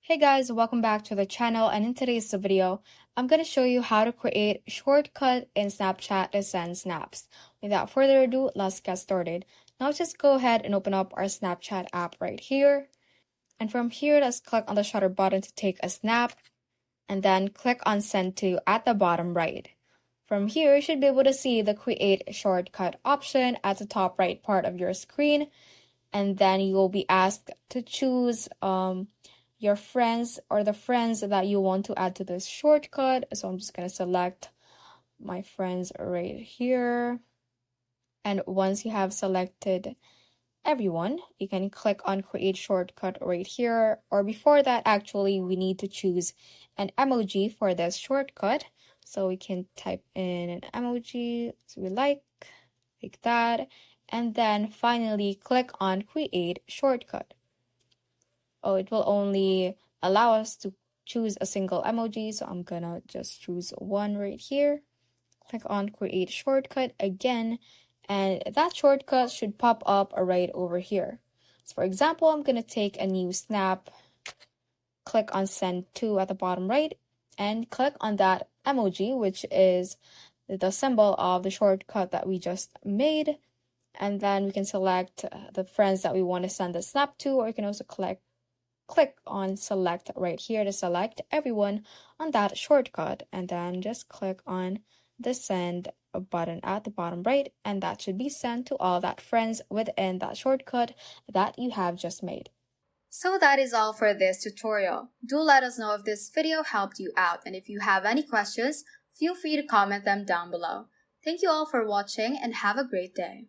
Hey guys, welcome back to the channel, and in today's video, I'm going to show you how to create a shortcut in Snapchat to send snaps. Without further ado, let's get started. Now just go ahead and open up our Snapchat app right here. And from here, let's click on the shutter button to take a snap, and then click on send to at the bottom right. From here, you should be able to see the create shortcut option at the top right part of your screen. And then you will be asked to choose your friends or the friends that you want to add to this shortcut. So I'm just going to select my friends right here. And once you have selected everyone, you can click on create shortcut right here. Or before that, actually, we need to choose an emoji for this shortcut. So we can type in an emoji as we like that. And then finally click on create shortcut. It will only allow us to choose a single emoji, so I'm gonna just choose one right here. Click on create shortcut again, and that shortcut should pop up right over here. So for example, I'm gonna take a new snap, click on send to at the bottom right, and click on that emoji, which is the symbol of the shortcut that we just made. And then we can select the friends that we want to send the snap to, or you can also click on select right here to select everyone on that shortcut, and then just click on the send button at the bottom right, and that should be sent to all that friends within that shortcut that you have just made. So that is all for this tutorial. Do let us know if this video helped you out, and if you have any questions, feel free to comment them down below. Thank you all for watching and have a great day.